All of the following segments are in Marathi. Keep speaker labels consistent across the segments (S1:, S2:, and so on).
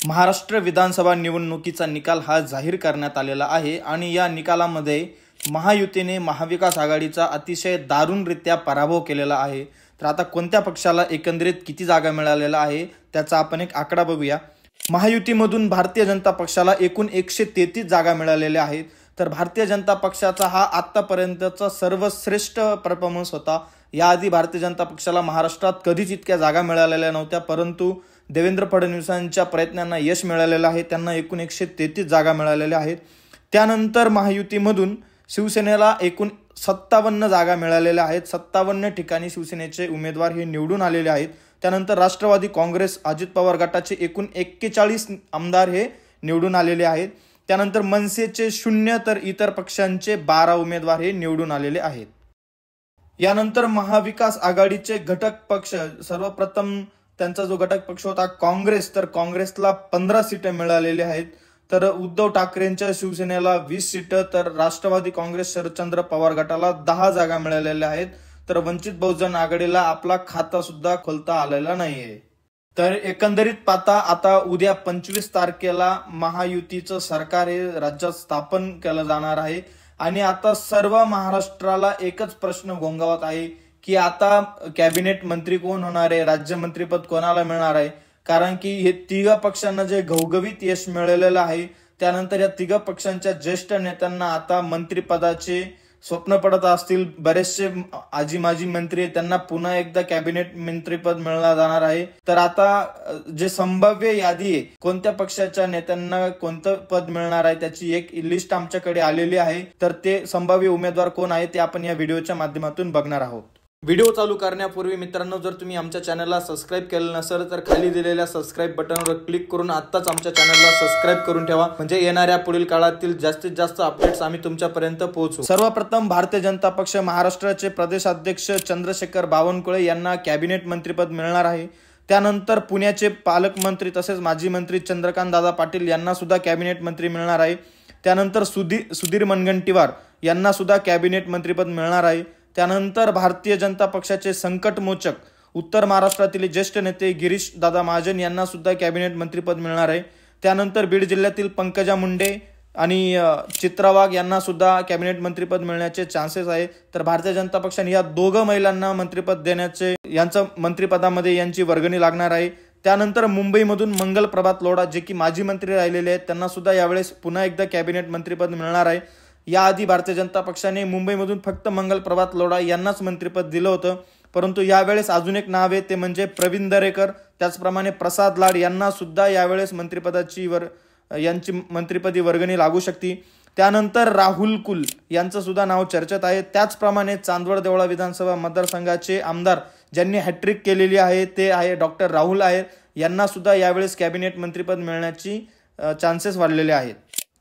S1: महाराष्ट्र विधानसभा निवडणुकीचा निकाल हा जाहीर करण्यात आलेला आहे आणि या निकालामध्ये महायुतीने महाविकास आघाडीचा अतिशय दारुणरित्या पराभव केलेला आहे। तर आता कोणत्या पक्षाला एकंदरीत किती जागा मिळालेला आहे त्याचा आपण एक आकडा बघूया। महायुतीमधून भारतीय जनता पक्षाला एकूण 133 जागा मिळालेल्या आहेत। तर भारतीय जनता पक्षाचा हा आतापर्यंतचा सर्वश्रेष्ठ परफॉर्मन्स होता। याआधी भारतीय जनता पक्षाला महाराष्ट्रात कधीच इतक्या जागा मिळालेल्या नव्हत्या, परंतु देवेंद्र फडणवीसांच्या प्रयत्नांना यश मिळालेलं आहे। त्यांना एकूण 133 जागा मिळालेल्या आहेत। त्यानंतर महायुतीमधून शिवसेनेला एकूण 57 जागा मिळालेल्या आहेत। 57 ठिकाणी शिवसेनेचे उमेदवार हे निवडून आलेले आहेत। त्यानंतर राष्ट्रवादी काँग्रेस अजित पवार गटाचे एकूण 41 आमदार हे निवडून आलेले आहेत। त्यानंतर मनसेचे 0 तर इतर पक्षांचे 12 उमेदवार हे निवडून आलेले आहेत। यानंतर महाविकास आघाडीचे घटक पक्ष, सर्वप्रथम त्यांचा जो घटक पक्ष होता काँग्रेस, तर काँग्रेसला 15 सीटे मिळालेली आहेत। तर उद्धव ठाकरेंच्या शिवसेनेला 20 सीटं, तर राष्ट्रवादी काँग्रेस शरदचंद्र पवार गटाला 10 जागा मिळालेल्या आहेत। तर वंचित बहुजन आघाडीला आपला खाता सुद्धा खोलता आलेला नाहीये। तर एकंदरीत पाहता आता उद्या 25 तारखेला महायुतीचं सरकार हे राज्यात स्थापन केलं जाणार आहे आणि आता सर्व महाराष्ट्राला एकच प्रश्न घोंगावत आहे की आता कॅबिनेट मंत्री कोण होणार आहे, राज्यमंत्रीपद कोणाला मिळणार आहे। कारण की हे तिघ पक्षांना जे घवघवीत यश मिळालेलं आहे, त्यानंतर या तिघ पक्षांच्या ज्येष्ठ नेत्यांना आता मंत्रिपदाचे स्वप्न पडत असतील। बरेचसे आजी माजी मंत्री त्यांना पुन्हा एकदा कॅबिनेट मंत्रीपद मिळणार जाणार आहे। तर आता जे संभाव्य यादी आहे, कोणत्या पक्षाच्या नेत्यांना कोणतं पद मिळणार आहे त्याची एक लिस्ट आमच्याकडे आलेली आहे। तर ते संभाव्य उमेदवार कोण आहे ते आपण या व्हिडिओच्या माध्यमातून बघणार आहोत। व्हिडिओ चालू करण्यापूर्वी मित्रांनो, जर तुम्ही आमच्या चॅनलला सबस्क्राइब केलं नसेल तर खाली दिलेल्या सबस्क्राइब बटनवर क्लिक करून आत्ताच आमच्या चॅनलला सबस्क्राइब करून ठेवा, म्हणजे येणाऱ्या पुढील काळातील जास्तीत जास्त अपडेट्स आम्ही तुमच्यापर्यंत पोहोचवू। सर्वप्रथम भारतीय जनता पक्ष महाराष्ट्राचे प्रदेशाध्यक्ष चंद्रशेखर बावनकुळे यांना कॅबिनेट मंत्रीपद मिळणार आहे। त्यानंतर पुण्याचे पालकमंत्री तसेच माजी मंत्री चंद्रकांत दादा पाटील यांना सुद्धा कॅबिनेट मंत्री मिळणार आहे। त्यानंतर सुधीर मुनगंटीवार यांना सुद्धा कॅबिनेट मंत्रीपद मिळणार आहे। त्यानंतर भारतीय जनता पक्षाचे संकटमोचक उत्तर महाराष्ट्रातील ज्येष्ठ नेते गिरीश दादा महाजन यांना सुद्धा कॅबिनेट मंत्रीपद मिळणार आहे। त्यानंतर बीड जिल्ह्यातील पंकजा मुंडे आणि चित्रा वाघ यांना सुद्धा कॅबिनेट मंत्रीपद मिळण्याचे चान्सेस आहे। तर भारतीय जनता पक्षाने या दोघं महिलांना मंत्रीपद देण्याचे, यांचं मंत्रिपदामध्ये यांची वर्गणी लागणार आहे। त्यानंतर मुंबईमधून मंगल प्रभात लोढा जे की माजी मंत्री राहिलेले आहेत, त्यांना सुद्धा यावेळेस पुन्हा एकदा कॅबिनेट मंत्रीपद मिळणार आहे। याआधी भारतीय जनता पक्षाने मुंबईमधून फक्त मंगल प्रभात लोढा यांनाच मंत्रिपद दिलं होतं, परंतु यावेळेस अजून एक नाव आहे ते म्हणजे प्रवीण दरेकर, त्याचप्रमाणे प्रसाद लाड यांना सुद्धा यावेळेस यांची मंत्रिपदी वर्गणी लागू शकते। त्यानंतर राहुल कुल यांचं सुद्धा नाव चर्चेत आहे। त्याचप्रमाणे चांदवड देवळा विधानसभा मतदारसंघाचे आमदार ज्यांनी हॅट्रिक केलेली आहे ते आहे डॉक्टर राहुल आहेर, यांना सुद्धा यावेळेस कॅबिनेट मंत्रिपद मिळण्याची चान्सेस वाढलेले आहेत।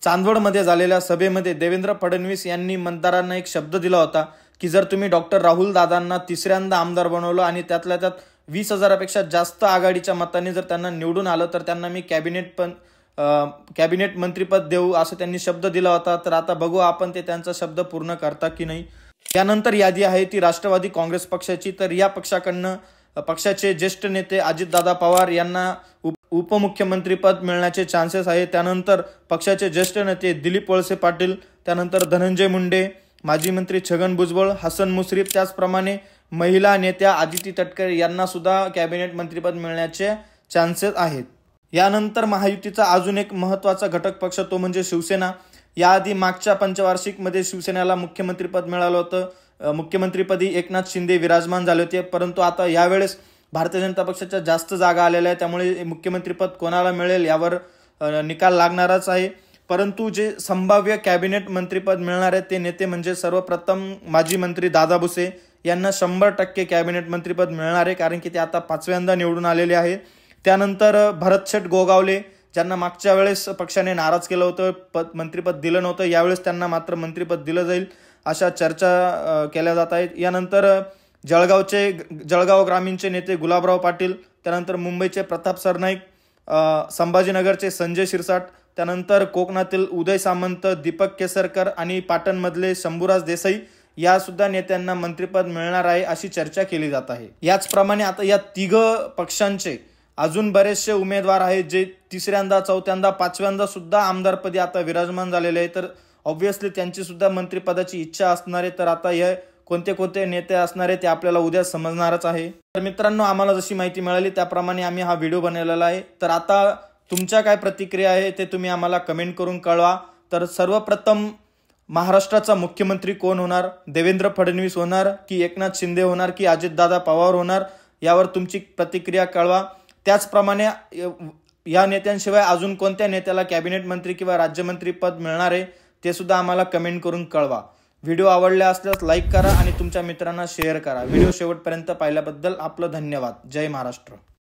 S1: चांदवडमध्ये झालेल्या सभेमध्ये देवेंद्र फडणवीस यांनी मतदारांना एक शब्द दिला होता की जर तुम्ही डॉक्टर राहुल दादांना तिसऱ्यांदा आमदार बनवलं आणि त्यातल्या त्यात 20,000पेक्षा जास्त आघाडीच्या मतांनी जर त्यांना निवडून आलं तर त्यांना मी कॅबिनेट मंत्रीपद देऊ असं त्यांनी शब्द दिला होता। तर आता बघू आपण ते त्यांचा शब्द पूर्ण करता की नाही। त्यानंतर यादी आहे ती राष्ट्रवादी काँग्रेस पक्षाची। तर या पक्षाकडनं पक्षाचे ज्येष्ठ नेते अजितदादा पवार यांना उपमुख्यमंत्रीपद मिळण्याचे चान्सेस आहे। त्यानंतर पक्षाचे ज्येष्ठ नेते दिलीप वळसे पाटील, त्यानंतर धनंजय मुंडे, माजी मंत्री छगन भुजबळ, हसन मुश्रीफ, त्याचप्रमाणे महिला नेत्या आदिती तटकरे यांना सुद्धा कॅबिनेट मंत्रीपद मिळण्याचे चान्सेस आहेत। यानंतर महायुतीचा अजून एक महत्त्वाचा घटक पक्ष तो म्हणजे शिवसेना। याआधी मागच्या पंचवार्षिकमध्ये शिवसेनेला मुख्यमंत्रीपद मिळालं होतं, मुख्यमंत्रीपदी एकनाथ शिंदे विराजमान झाले होते, परंतु आता यावेळेस भारतीय जनता पक्षाच्या जास्त जागा आलेल्या आहेत, त्यामुळे मुख्यमंत्रीपद कोणाला मिळेल यावर निकाल लागणारच आहे। परंतु जे संभाव्य कॅबिनेट मंत्रीपद मिळणार आहे ते नेते म्हणजे सर्वप्रथम माजी मंत्री दादा भुसे यांना 100% कॅबिनेट मंत्रीपद मिळणार आहे, कारण की ते आता 5व्यांदा निवडून आलेले आहे। त्यानंतर भरतशेठ गोगावले ज्यांना मागच्या वेळेस पक्षाने नाराज केलं होतं, मंत्रीपद दिलं नव्हतं, यावेळेस त्यांना मात्र मंत्रीपद दिलं जाईल अशा चर्चा केल्या जात आहेत। यानंतर जळगाव ग्रामीणचे नेते गुलाबराव पाटील, त्यानंतर मुंबईचे प्रताप सरनाईक, संभाजीनगरचे संजय शिरसाट, त्यानंतर कोकणातील उदय सामंत, दीपक केसरकर आणि पाटणमधले शंभूराज देसाई या सुद्धा नेत्यांना मंत्रिपद मिळणार आहे अशी चर्चा केली जात आहे। याचप्रमाणे आता या तिघ पक्षांचे अजून बरेचसे उमेदवार आहेत जे तिसऱ्यांदा, चौथ्यांदा, पाचव्यांदा सुद्धा आमदारपदी आता विराजमान झालेले आहे, तर ऑब्व्हियसली त्यांची सुद्धा मंत्रिपदाची इच्छा असणार आहे. तर आता हे कोणते कोणते नेते असणार आहे ते आपल्याला उद्या समजणारच आहे. तर मित्रांनो, आम्हाला जशी माहिती मिळाली त्याप्रमाणे आम्ही हा व्हिडिओ बनवलेला आहे. तर आता तुमच्या काय प्रतिक्रिया आहे ते तुम्ही आम्हाला कमेंट करून कळवा. तर सर्वप्रथम महाराष्ट्राचा मुख्यमंत्री कोण होणार? देवेंद्र फडणवीस होणार की एकनाथ शिंदे होणार की अजितदादा पवार होणार? यावर तुमची प्रतिक्रिया कळवा. त्याचप्रमाणे या नेत्यांशिवाय अजून कोणत्या नेत्याला कॅबिनेट मंत्री किंवा राज्यमंत्री पद मिळणार आहे ते सुद्धा आम्हाला कमेंट करून कळवा. व्हिडिओ आवडला असल्यास लाईक करा आणि तुमच्या मित्रांना शेअर करा. व्हिडिओ शेवटपर्यंत पाहिल्याबद्दल आपलं धन्यवाद. जय महाराष्ट्र.